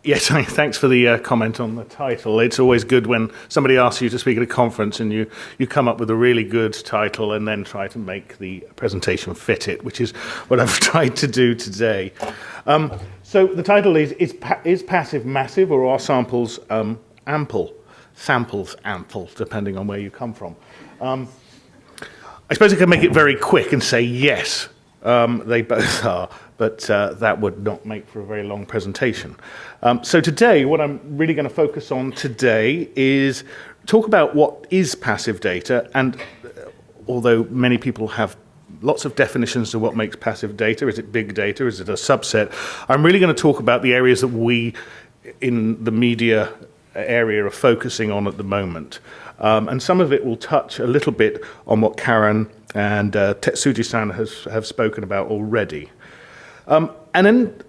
Yes, thanks for the comment on the title. It's always good when somebody asks you to speak at a conference and you come up with a really good title and then try to make the presentation fit it, which is what I've tried to do today. So the title is passive massive, or are samples ample? Samples ample, depending on where you come from. I suppose I can make it very quick and say yes, they both are, but that would not make for a very long presentation. So today, what I'm really going to focus on today is talk about what is passive data, and although many people have lots of definitions of what makes passive data, is it big data, is it a subset, I'm really going to talk about the areas that we in the media area are focusing on at the moment. And some of it will touch a little bit on what Karen and Tetsuji-san have spoken about already. And then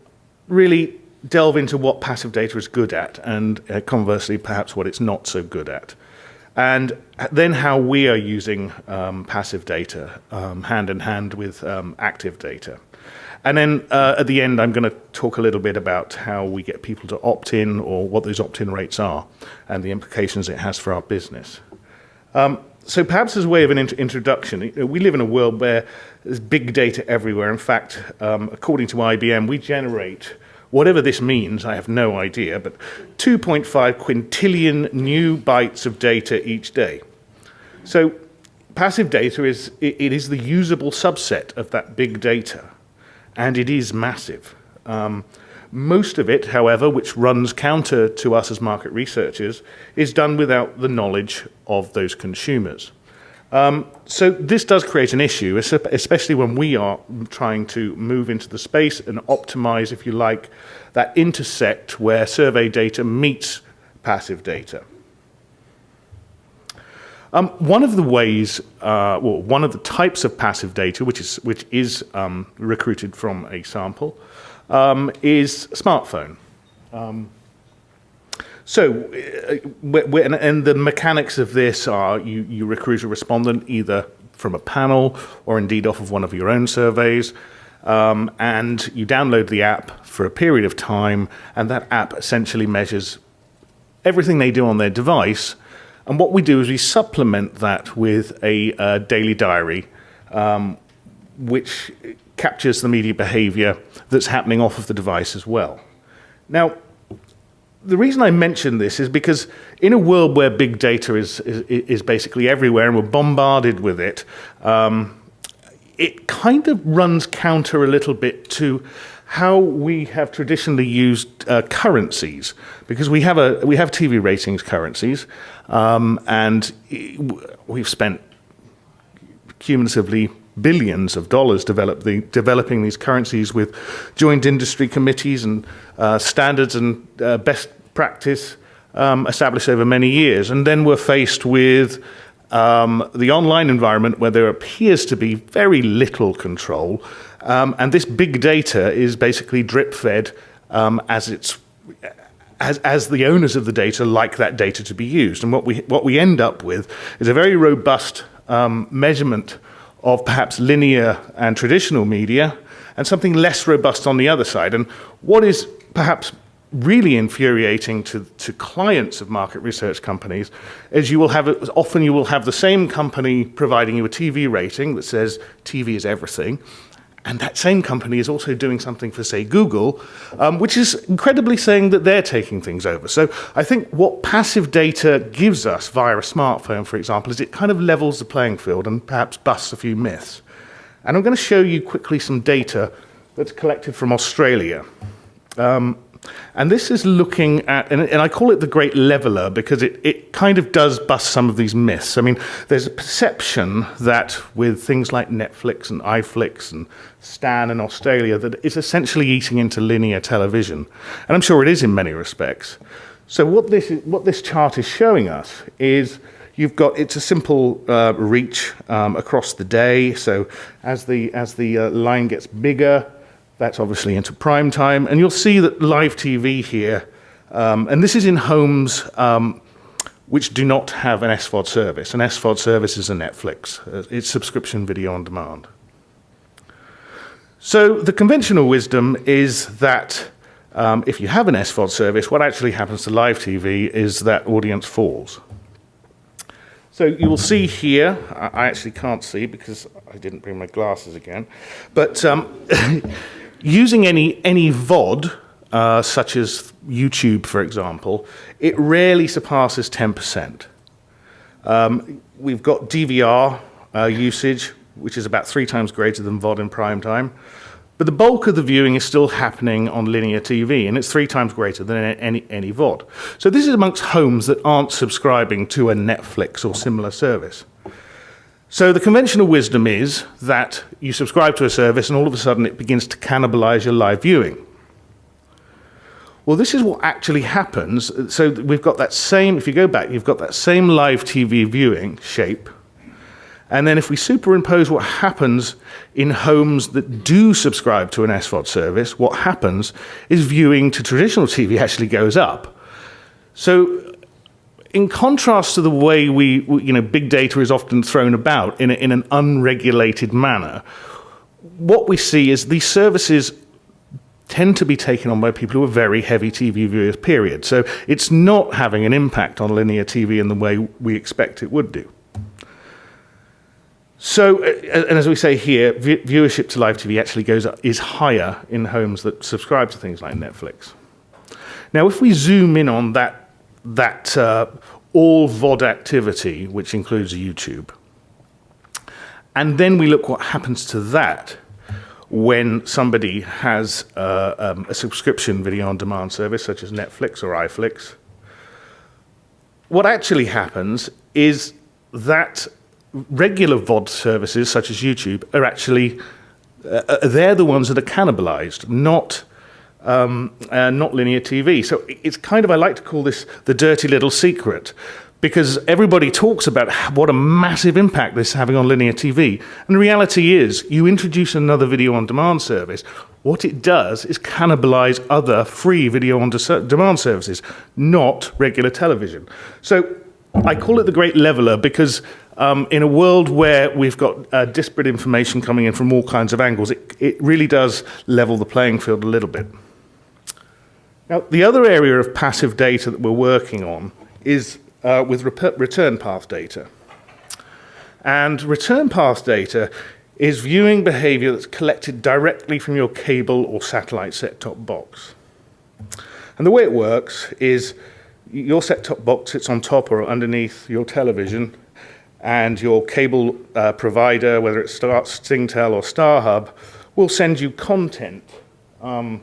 really delve into what passive data is good at, and conversely, perhaps what it's not so good at. And then how we are using passive data hand in hand with active data. And then at the end, I'm going to talk a little bit about how we get people to opt in, or what those opt-in rates are, and the implications it has for our business. So perhaps as a way of an introduction, we live in a world where there's big data everywhere. In fact, according to IBM, we generate, whatever this means, I have no idea, but 2.5 quintillion new bytes of data each day. So passive data is the usable subset of that big data, and it is massive. Most of it, however, which runs counter to us as market researchers, is done without the knowledge of those consumers. So this does create an issue, especially when we are trying to move into the space and optimize, if you like, that intersect where survey data meets passive data. One of the ways, one of the types of passive data, which is recruited from a sample, is smartphone. And the mechanics of this are you recruit a respondent either from a panel or indeed off of one of your own surveys, and you download the app for a period of time, and that app essentially measures everything they do on their device. And what we do is we supplement that with a daily diary, which captures the media behavior that's happening off of the device as well. Now, the reason I mention this is because in a world where big data is basically everywhere and we're bombarded with it, it kind of runs counter a little bit to how we have traditionally used currencies, because we have TV ratings currencies, and we've spent cumulatively billions of dollars developing these currencies with joint industry committees and standards and best practice established over many years. And then we're faced with the online environment where there appears to be very little control, and this big data is basically drip-fed as the owners of the data like that data to be used. And what we end up with is a very robust measurement of perhaps linear and traditional media, and something less robust on the other side. And what is perhaps really infuriating to clients of market research companies is you will have the same company providing you a TV rating that says TV is everything, and that same company is also doing something for, say, Google, which is incredibly saying that they're taking things over. So I think what passive data gives us via a smartphone, for example, is it kind of levels the playing field and perhaps busts a few myths. And I'm going to show you quickly some data that's collected from Australia. And this is looking at, and I call it the great leveler because it kind of does bust some of these myths. I mean, there's a perception that with things like Netflix and iFlix and Stan in Australia, that it's essentially eating into linear television. And I'm sure it is in many respects. So what this chart is showing us is it's a simple reach across the day. So as the line gets bigger, that's obviously into prime time. And you'll see that live TV here, and this is in homes which do not have an SVOD service. An SVOD service is a Netflix. It's subscription video on demand. So the conventional wisdom is that if you have an SVOD service, what actually happens to live TV is that audience falls. So you will see here, I actually can't see because I didn't bring my glasses again, but using any VOD, such as YouTube, for example, it rarely surpasses 10%. We've got DVR usage, which is about 3 times greater than VOD in prime time. But the bulk of the viewing is still happening on linear TV, and it's 3 times greater than any VOD. So this is amongst homes that aren't subscribing to a Netflix or similar service. So the conventional wisdom is that you subscribe to a service and all of a sudden it begins to cannibalize your live viewing. Well, this is what actually happens. So we've got that same, if you go back, you've got that same live TV viewing shape. And then if we superimpose what happens in homes that do subscribe to an SVOD service, what happens is viewing to traditional TV actually goes up. So in contrast to the way big data is often thrown about in an unregulated manner, what we see is these services tend to be taken on by people who are very heavy TV viewers, period. So it's not having an impact on linear TV in the way we expect it would do. So, and as we say here, viewership to live TV actually is higher in homes that subscribe to things like Netflix. Now, if we zoom in on that all VOD activity, which includes YouTube, and then we look what happens to that when somebody has a subscription video on demand service such as Netflix or iFlix, what actually happens is that regular VOD services, such as YouTube, are actually, they're the ones that are cannibalized, not linear TV. So it's kind of, I like to call this the dirty little secret, because everybody talks about what a massive impact this is having on linear TV. And the reality is, you introduce another video on demand service, what it does is cannibalize other free video on demand services, not regular television. So I call it the great leveler because in a world where we've got disparate information coming in from all kinds of angles, it really does level the playing field a little bit. Now, the other area of passive data that we're working on is with return path data. And return path data is viewing behavior that's collected directly from your cable or satellite set-top box. And the way it works is your set-top box sits on top or underneath your television, and your cable provider, whether it's Singtel or StarHub, will send you content to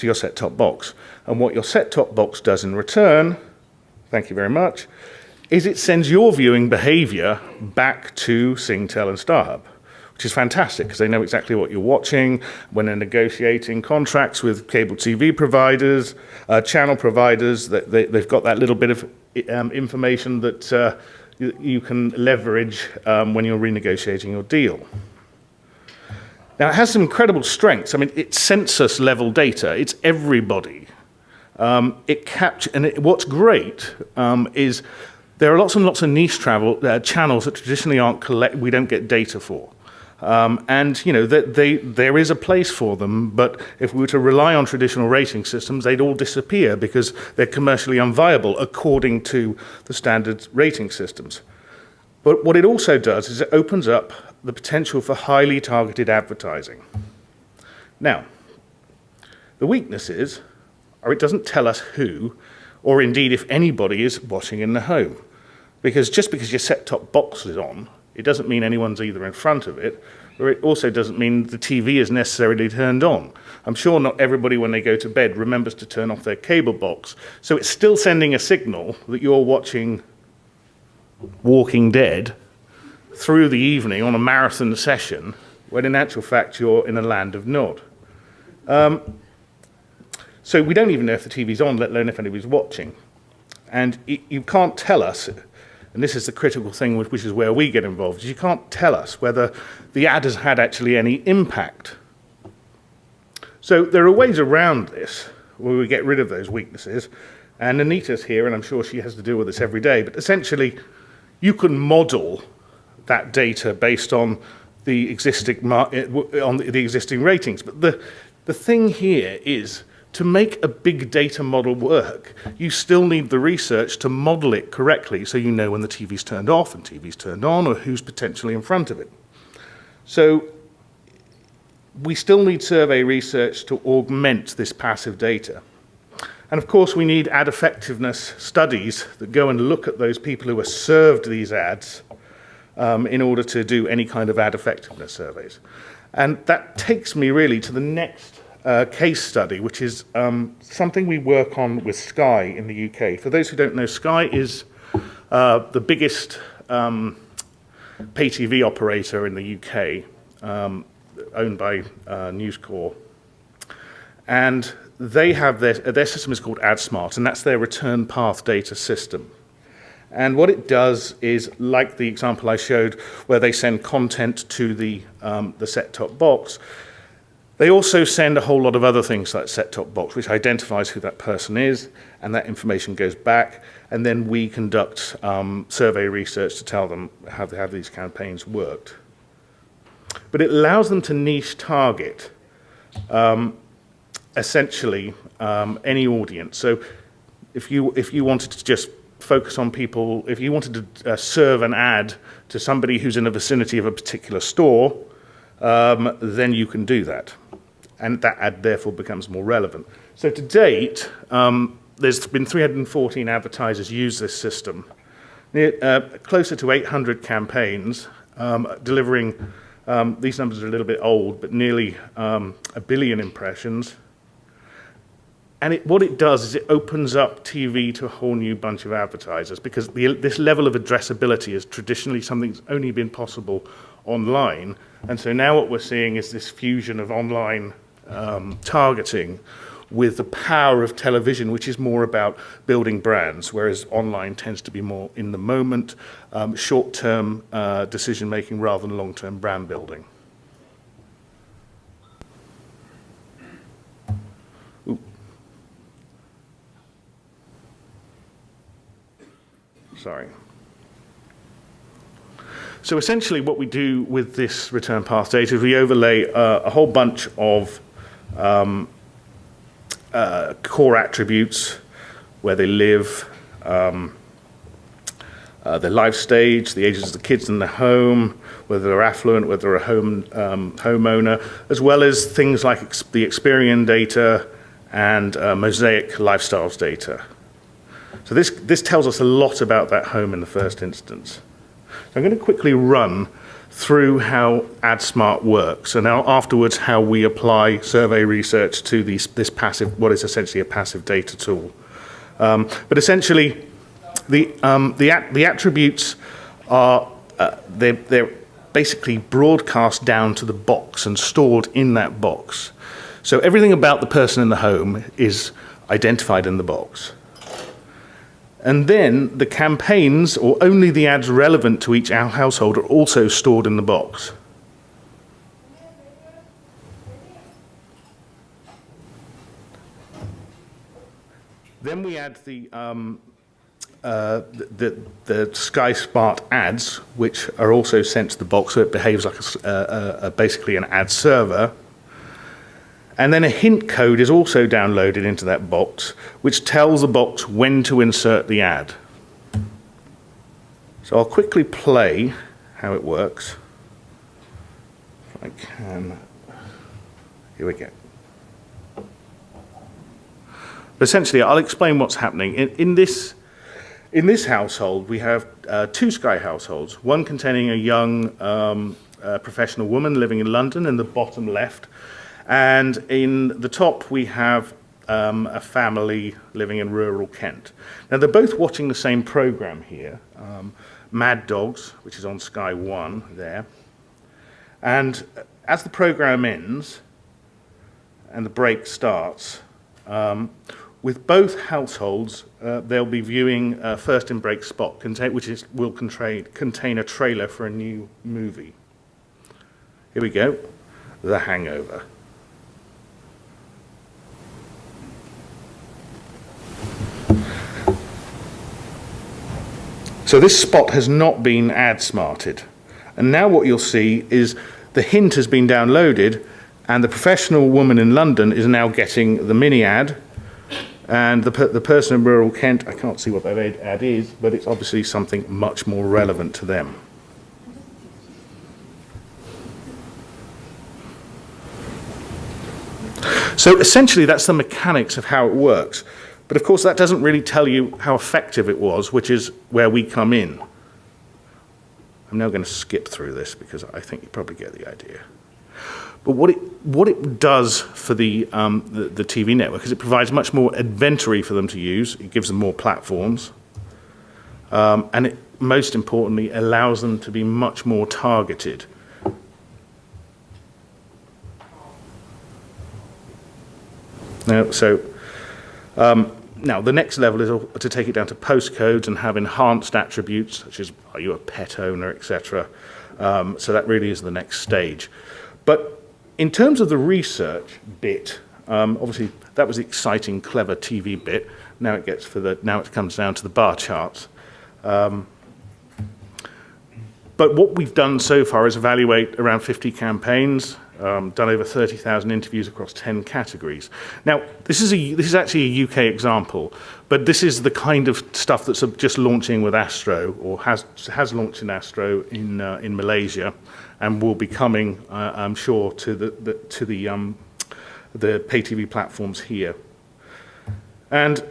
your set-top box. And what your set-top box does in return, thank you very much, is it sends your viewing behavior back to Singtel and StarHub, which is fantastic because they know exactly what you're watching when they're negotiating contracts with cable TV providers, channel providers. They've got that little bit of information that you can leverage when you're renegotiating your deal. Now, it has some incredible strengths. I mean, it's census-level data. It's everybody. What's great is there are lots and lots of niche channels that traditionally we don't get data for. There is a place for them, but if we were to rely on traditional rating systems, they'd all disappear because they're commercially unviable according to the standard rating systems. But what it also does is it opens up the potential for highly targeted advertising. Now, the weaknesses are it doesn't tell us who, or indeed if anybody is watching in the home. Because just because your set-top box is on, it doesn't mean anyone's either in front of it, or it also doesn't mean the TV is necessarily turned on. I'm sure not everybody, when they go to bed, remembers to turn off their cable box. So it's still sending a signal that you're watching Walking Dead through the evening on a marathon session, when in actual fact you're in a land of Nod. So we don't even know if the TV's on, let alone if anybody's watching. And you can't tell us, and this is the critical thing, which is where we get involved, is you can't tell us whether the ad has had actually any impact. So there are ways around this where we get rid of those weaknesses. And Anita's here, and I'm sure she has to deal with this every day. But essentially, you can model that data based on the existing ratings. But the thing here is to make a big data model work, you still need the research to model it correctly so you know when the TV's turned off and TV's turned on or who's potentially in front of it. So we still need survey research to augment this passive data. And of course, we need ad effectiveness studies that go and look at those people who are served these ads in order to do any kind of ad effectiveness surveys. And that takes me really to the next case study, which is something we work on with Sky in the UK. For those who don't know, Sky is the biggest pay TV operator in the UK, owned by News Corp. And they have their system is called AdSmart, and that's their return path data system. And what it does is, like the example I showed, where they send content to the set-top box, they also send a whole lot of other things like set-top box, which identifies who that person is, and that information goes back, and then we conduct survey research to tell them how these campaigns worked. But it allows them to niche target, essentially, any audience. So if you wanted to just focus on people, if you wanted to serve an ad to somebody who's in the vicinity of a particular store, then you can do that. And that ad therefore becomes more relevant. So to date, there's been 314 advertisers use this system, closer to 800 campaigns, delivering, these numbers are a little bit old, but nearly 1 billion impressions. And what it does is it opens up TV to a whole new bunch of advertisers, because this level of addressability is traditionally something that's only been possible online. And so now what we're seeing is this fusion of online targeting with the power of television, which is more about building brands, whereas online tends to be more in the moment, short-term decision-making rather than long-term brand building. Ooh. Sorry. So essentially what we do with this return path data is we overlay a whole bunch of core attributes, where they live, their life stage, the ages of the kids in the home, whether they're affluent, whether they're a homeowner, as well as things like the Experian data and Mosaic lifestyles data. So this tells us a lot about that home in the first instance. So I'm going to quickly run through how AdSmart works, and now afterwards how we apply survey research to this passive, what is essentially a passive data tool. But essentially, the attributes are they're basically broadcast down to the box and stored in that box. So everything about the person in the home is identified in the box. And then the campaigns, or only the ads relevant to each household, are also stored in the box. Then we add the Sky Smart ads, which are also sent to the box, so it behaves like basically an ad server. And then a hint code is also downloaded into that box, which tells the box when to insert the ad. So I'll quickly play how it works. If I can. Here we go. Essentially, I'll explain what's happening. In this household, we have two Sky households, one containing a young professional woman living in London in the bottom left, and in the top we have a family living in rural Kent. Now they're both watching the same program here, Mad Dogs, which is on Sky 1 there. And as the program ends and the break starts, with both households, they'll be viewing a first in break spot, which will contain a trailer for a new movie. Here we go, The Hangover. So this spot has not been ad smarted. And now what you'll see is the hint has been downloaded, And the professional woman in London is now getting the mini ad, and the person in rural Kent, I can't see what that ad is, but it's obviously something much more relevant to them. So essentially that's the mechanics of how it works. But of course that doesn't really tell you how effective it was, which is where we come in. I'm now going to skip through this because I think you probably get the idea. But what it does for the TV network is it provides much more inventory for them to use. It gives them more platforms. And it, most importantly, allows them to be much more targeted. Now, the next level is to take it down to postcodes and have enhanced attributes, such as are you a pet owner, etc. So that really is the next stage. But in terms of the research bit, obviously that was the exciting, clever TV bit. Now it comes down to the bar charts. But what we've done so far is evaluate around 50 campaigns. Done over 30,000 interviews across 10 categories. Now, this is actually a UK example, but this is the kind of stuff that's just launching with Astro, or has launched in Astro in Malaysia, and will be coming, I'm sure, to the pay TV platforms here. And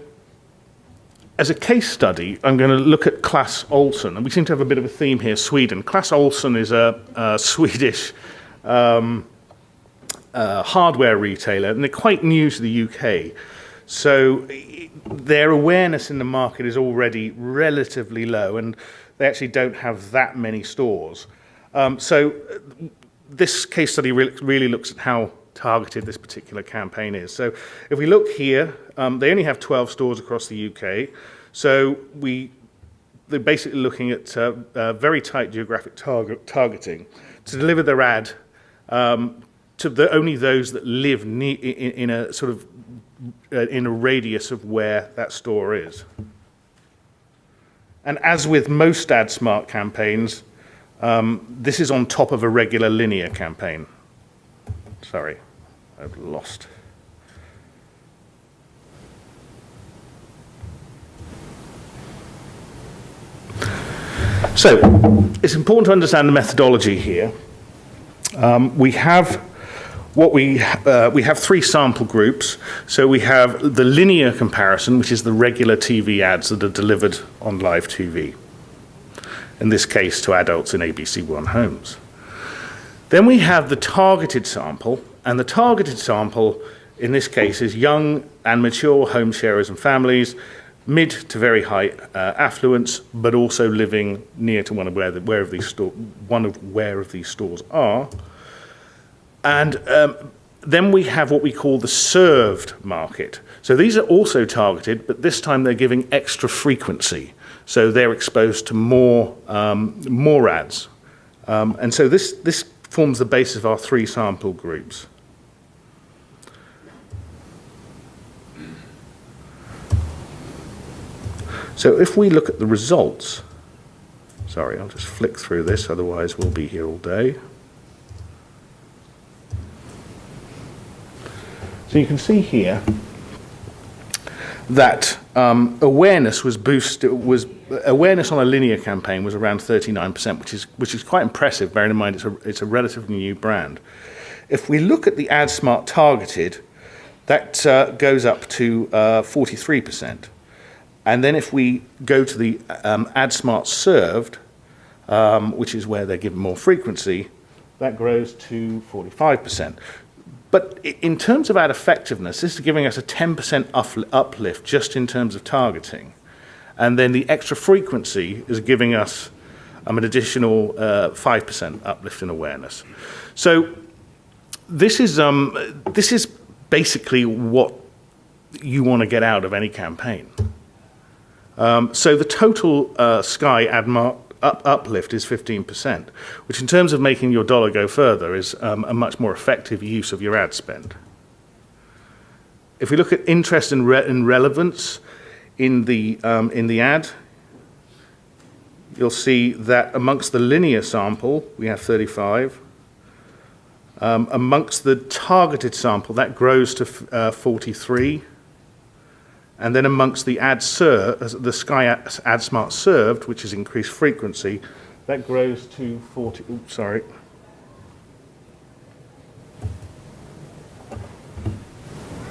as a case study, I'm going to look at Clas Ohlson, and we seem to have a bit of a theme here. Sweden. Clas Ohlson is a Swedish hardware retailer, and they're quite new to the UK. So their awareness in the market is already relatively low, and they actually don't have that many stores. So this case study really looks at how targeted this particular campaign is. So if we look here, they only have 12 stores across the UK. So they're basically looking at very tight geographic targeting to deliver their ad to only those that live in a sort of in a radius of where that store is. And as with most AdSmart campaigns, this is on top of a regular linear campaign. Sorry, I've lost. So it's important to understand the methodology here. We have three sample groups. So we have the linear comparison, which is the regular TV ads that are delivered on live TV. In this case, to adults in ABC One homes. Then we have the targeted sample, and the targeted sample in this case is young and mature home sharers and families, mid to very high affluence, but also living near to one of where these stores are. And then we have what we call the served market. So these are also targeted, but this time they're giving extra frequency. So they're exposed to more ads. And so this forms the basis of our three sample groups. So if we look at the results, sorry, I'll just flick through this, otherwise we'll be here all day. So you can see here that awareness was boosted. Awareness on a linear campaign was around 39%, which is quite impressive. Bearing in mind it's a relatively new brand. If we look at the AdSmart targeted, that goes up to 43%, and then if we go to the AdSmart served, which is where they're given more frequency, that grows to 45%. But in terms of ad effectiveness, this is giving us a 10% uplift just in terms of targeting. And then the extra frequency is giving us an additional 5% uplift in awareness. So this is basically what you want to get out of any campaign. So the total Sky AdMart uplift is 15%, which in terms of making your dollar go further is a much more effective use of your ad spend. If we look at interest and relevance in the ad, you'll see that amongst the linear sample we have 35, Amongst the targeted sample, that grows to 43. And then amongst the the Sky Ad Smart served, which is increased frequency, that grows to 40. Oops, sorry.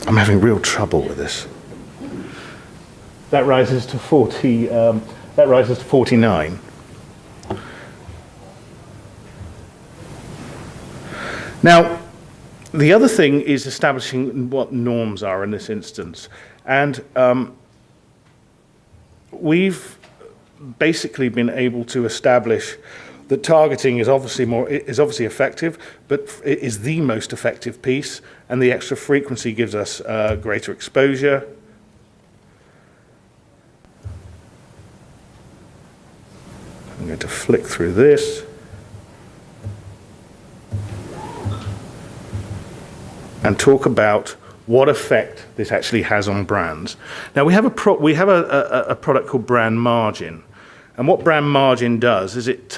I'm having real trouble with this. That rises to 40. That rises to 49. Now, the other thing is establishing what norms are in this instance. And we've basically been able to establish that targeting is obviously effective, but it is the most effective piece, and the extra frequency gives us greater exposure. I'm going to flick through this. And talk about what effect this actually has on brands. Now we have a product called brand margin, and what brand margin does is it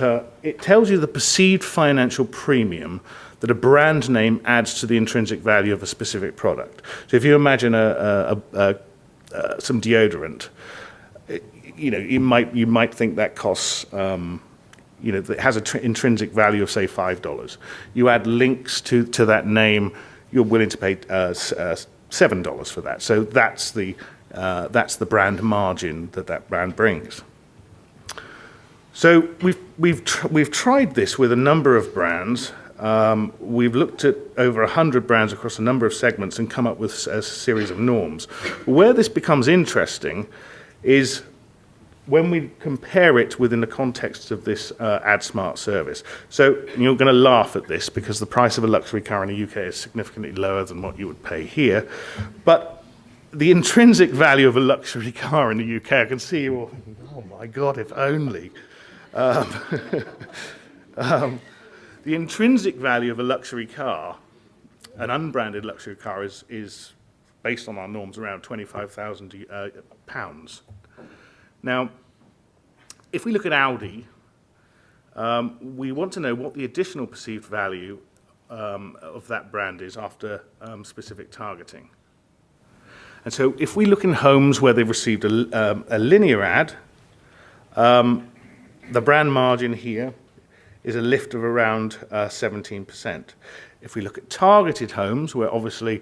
tells you the perceived financial premium that a brand name adds to the intrinsic value of a specific product. So if you imagine some deodorant, you might think that costs. That has an intrinsic value of say $5. You add links to that name. You're willing to pay $7 for that. So that's the brand margin that brand brings. So we've tried this with a number of brands. We've looked at over 100 brands across a number of segments and come up with a series of norms. Where this becomes interesting is when we compare it within the context of this AdSmart service. So you're going to laugh at this because the price of a luxury car in the UK is significantly lower than what you would pay here. But the intrinsic value of a luxury car in the UK, I can see you all thinking, oh my God, if only. The intrinsic value of a luxury car, an unbranded luxury car, is based on our norms around £25,000. Now, if we look at Audi, we want to know what the additional perceived value of that brand is after specific targeting. And so if we look in homes where they've received a linear ad, the brand margin here is a lift of around 17%. If we look at targeted homes, where obviously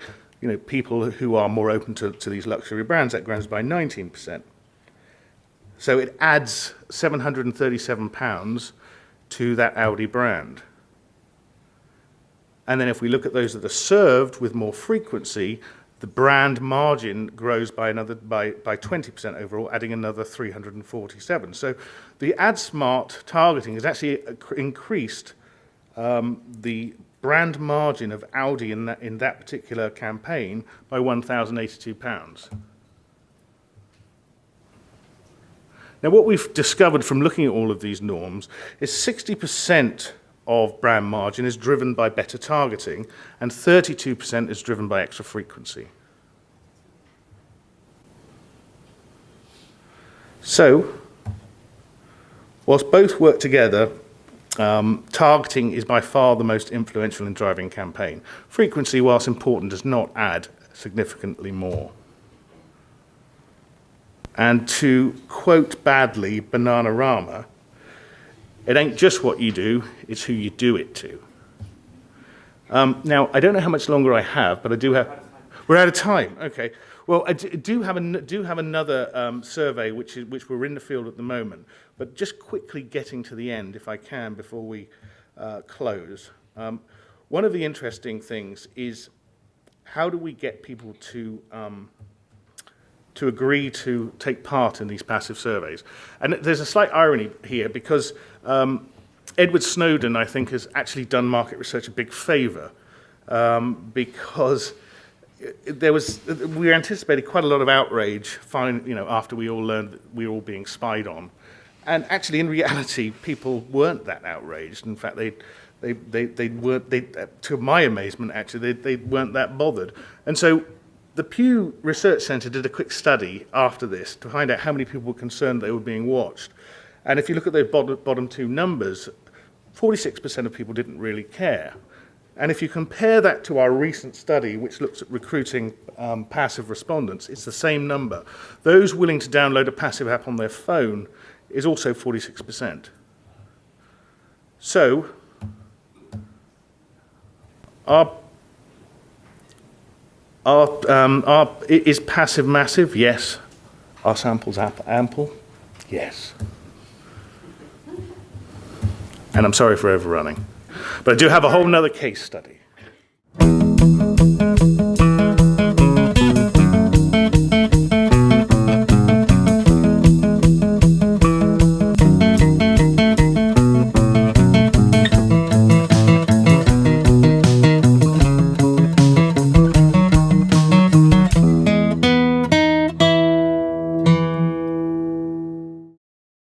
people who are more open to these luxury brands, that grows by 19%. So it adds £737 to that Audi brand. And then if we look at those that are served with more frequency, the brand margin grows by 20% overall, adding another 347. So the AdSmart targeting has actually increased the brand margin of Audi in that particular campaign by £1,082. Now, what we've discovered from looking at all of these norms is 60% of brand margin is driven by better targeting, and 32% is driven by extra frequency. So, whilst both work together, targeting is by far the most influential in driving campaign. Frequency, whilst important, does not add significantly more. And to quote badly Bananarama, it ain't just what you do, it's who you do it to. Now, I don't know how much longer I have, but I do have... We're out of time, okay. Well, I do have another survey, which we're in the field at the moment, but just quickly getting to the end, if I can, before we close. One of the interesting things is how do we get people to agree to take part in these passive surveys. And there's a slight irony here because Edward Snowden, I think, has actually done market research a big favor because we anticipated quite a lot of outrage after we all learned that we were all being spied on. And actually, in reality, people weren't that outraged. In fact, they weren't, to my amazement, actually, they weren't that bothered. And so the Pew Research Center did a quick study after this to find out how many people were concerned they were being watched. And if you look at those bottom two numbers, 46% of people didn't really care. And if you compare that to our recent study, which looks at recruiting passive respondents, it's the same number. Those willing to download a passive app on their phone is also 46%. So, is passive massive? Yes. Are samples ample? Yes. And I'm sorry for overrunning. But I do have a whole nother case study.